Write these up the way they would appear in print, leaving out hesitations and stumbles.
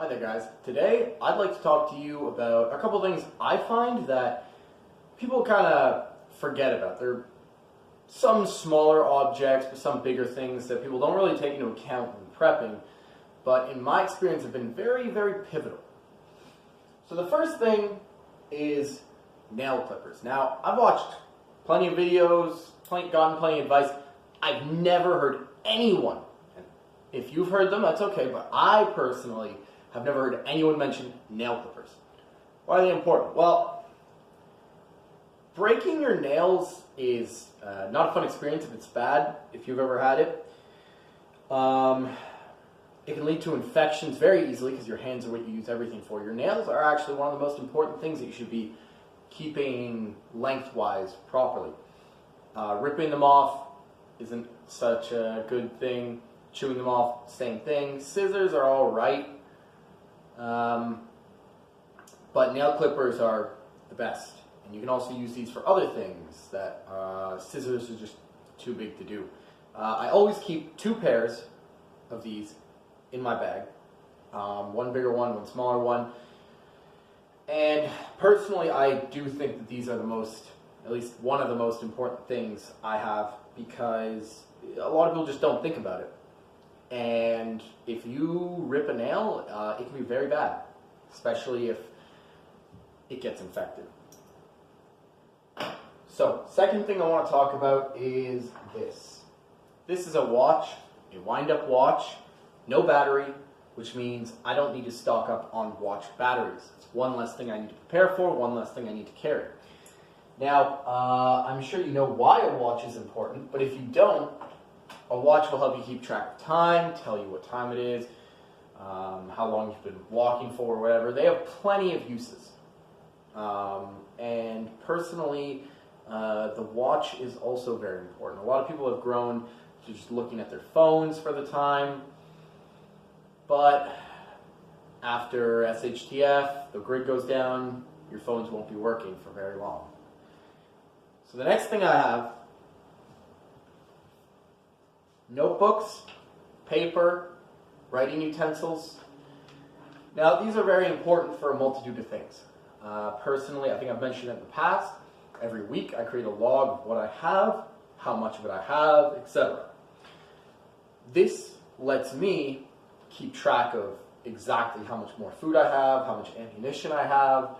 Hi there guys. Today I'd like to talk to you about a couple things I find that people kind of forget about. There are some smaller objects, but some bigger things that people don't really take into account when prepping, but in my experience have been very, very pivotal. So the first thing is nail clippers. Now, I've watched plenty of videos, gotten plenty of advice. I've never heard anyone, and if you've heard them, that's okay, but I personally have never heard anyone mention nail clippers. Why are they important? Well, breaking your nails is not a fun experience if it's bad, if you've ever had it. It can lead to infections very easily because your hands are what you use everything for. Your nails are actually one of the most important things that you should be keeping lengthwise properly. Ripping them off isn't such a good thing. Chewing them off, same thing. Scissors are all right. But nail clippers are the best. And you can also use these for other things that scissors are just too big to do. I always keep two pairs of these in my bag. One bigger one smaller one. And personally, I do think that these are at least one of the most important things I have, because a lot of people just don't think about it. And if you rip a nail, it can be very bad, especially if it gets infected. So, second thing I want to talk about is this. This is a watch, a wind-up watch, no battery, which means I don't need to stock up on watch batteries. It's one less thing I need to prepare for, one less thing I need to carry. Now, I'm sure you know why a watch is important, but if you don't, a watch will help you keep track of time, tell you what time it is, how long you've been walking for, or whatever. They have plenty of uses. And personally, the watch is also very important. A lot of people have grown to just looking at their phones for the time, but after SHTF, the grid goes down, your phones won't be working for very long. So the next thing I have: notebooks, paper, writing utensils. Now, these are very important for a multitude of things. Personally, I think I've mentioned it in the past, every week I create a log of what I have, how much of it I have, etc. This lets me keep track of exactly how much more food I have, how much ammunition I have,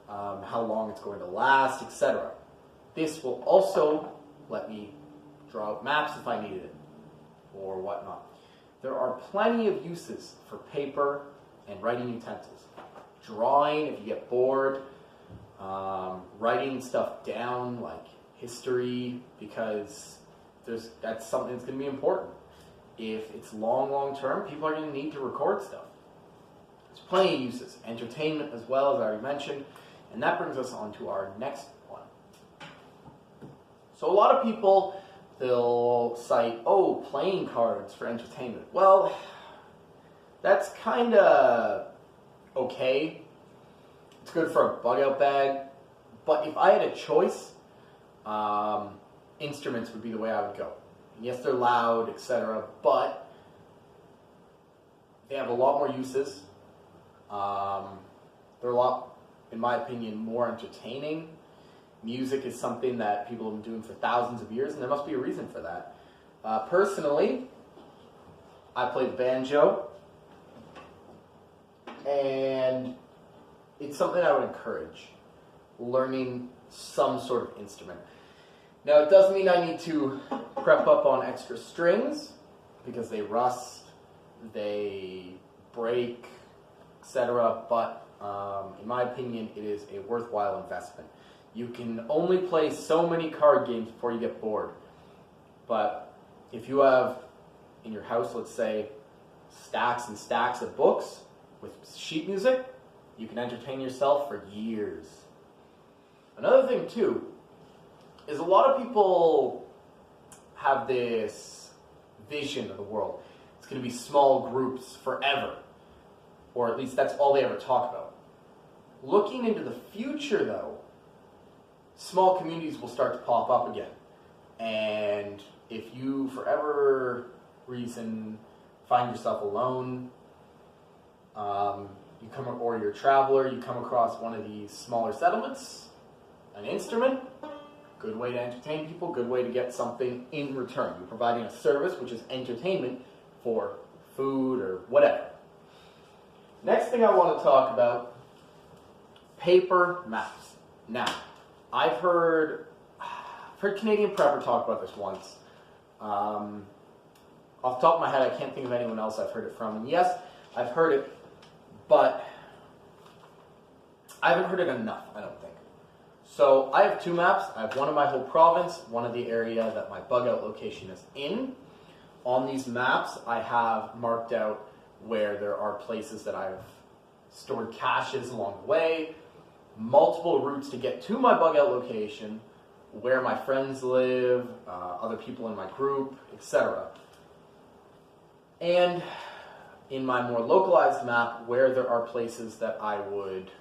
how long it's going to last, etc. This will also let me draw out maps if I needed it, or whatnot. There are plenty of uses for paper and writing utensils. Drawing, if you get bored, writing stuff down like history, because that's something that's going to be important. If it's long term, people are going to need to record stuff. There's plenty of uses. Entertainment as well, as I already mentioned. And that brings us on to our next one. So a lot of people, they'll cite, playing cards for entertainment. Well, that's kind of okay. It's good for a bug-out bag. But if I had a choice, instruments would be the way I would go. And yes, they're loud, etc., but they have a lot more uses. They're a lot, in my opinion, more entertaining. Music is something that people have been doing for thousands of years, and there must be a reason for that. Personally, I play the banjo, and it's something I would encourage, learning some sort of instrument. Now, it doesn't mean I need to prep up on extra strings, because they rust, they break, etc., but in my opinion, it is a worthwhile investment. You can only play so many card games before you get bored. But if you have in your house, let's say, stacks and stacks of books with sheet music, you can entertain yourself for years. Another thing, too, is a lot of people have this vision of the world. It's going to be small groups forever. Or at least that's all they ever talk about. Looking into the future, though, small communities will start to pop up again. And if you, for whatever reason, find yourself alone, you're a traveler, you come across one of these smaller settlements, an instrument, good way to entertain people, good way to get something in return. You're providing a service, which is entertainment, for food or whatever. Next thing I want to talk about, paper maps. Now, I've heard Canadian Prepper talk about this once. Off the top of my head, I can't think of anyone else I've heard it from. And yes, I've heard it, but I haven't heard it enough, I don't think. So I have two maps. I have one of my whole province, one of the area that my bug out location is in. On these maps, I have marked out where there are places that I've stored caches along the way, multiple routes to get to my bug out location, where my friends live, other people in my group, etc. And in my more localized map, where there are places that I would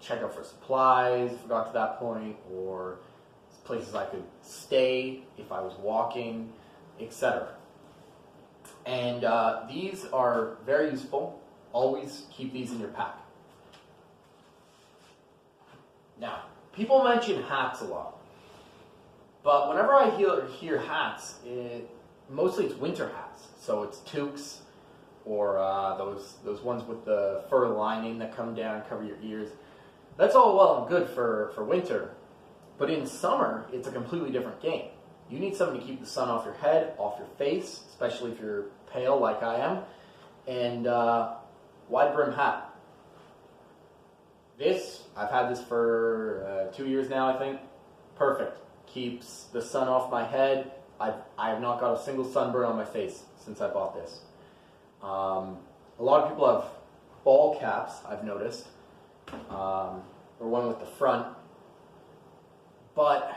check out for supplies, if I got to that point, or places I could stay if I was walking, etc. And these are very useful. Always keep these in your pack. Now, people mention hats a lot, but whenever I hear hats, mostly it's winter hats. So it's toques, or those ones with the fur lining that come down and cover your ears. That's all well and good for winter, but in summer, it's a completely different game. You need something to keep the sun off your head, off your face, especially if you're pale like I am, and wide brim hat. I've had this for 2 years now, I think. Perfect. Keeps the sun off my head. I have not got a single sunburn on my face since I bought this. A lot of people have ball caps, I've noticed, or one with the front, but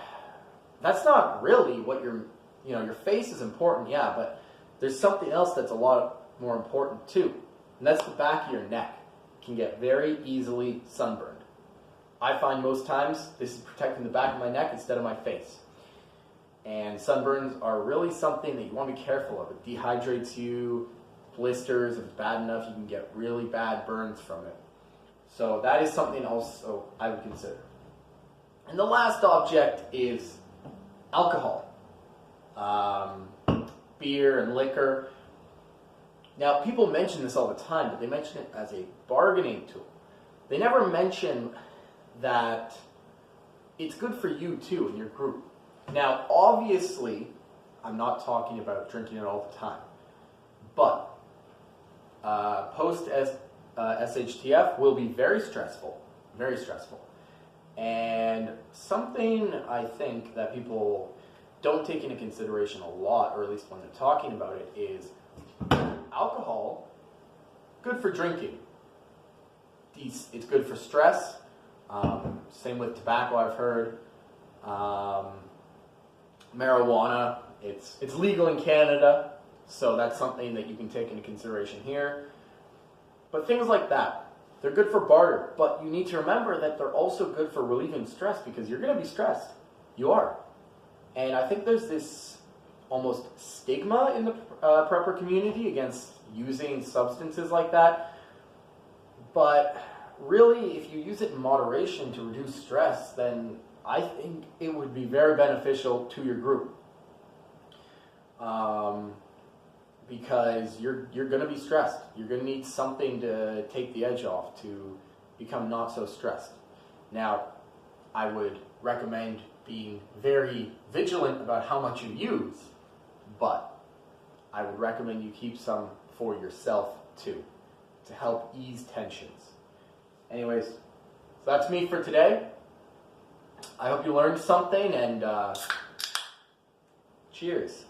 that's not really what your face is important, yeah, but there's something else that's a lot more important too, and that's the back of your neck. It can get very easily sunburned. I find most times this is protecting the back of my neck instead of my face. And sunburns are really something that you want to be careful of. It dehydrates you, blisters, if it's bad enough, you can get really bad burns from it. So that is something also I would consider. And the last object is alcohol. Beer and liquor. Now, people mention this all the time, but they mention it as a bargaining tool. They never mention that it's good for you too in your group. Now, obviously, I'm not talking about drinking it all the time, but post SHTF will be very stressful, and something I think that people don't take into consideration a lot, or at least when they're talking about it, is alcohol. Good for drinking. It's good for stress. Same with tobacco, I've heard. Marijuana, it's legal in Canada, so that's something that you can take into consideration here. But things like that, they're good for barter, but you need to remember that they're also good for relieving stress, because you're going to be stressed. You are. And I think there's this almost stigma in the prepper community against using substances like that. But really, if you use it in moderation to reduce stress, then I think it would be very beneficial to your group. Because you're going to be stressed. You're going to need something to take the edge off to become not so stressed. Now, I would recommend being very vigilant about how much you use, but I would recommend you keep some for yourself too, to help ease tensions. Anyways, so that's me for today. I hope you learned something, and cheers.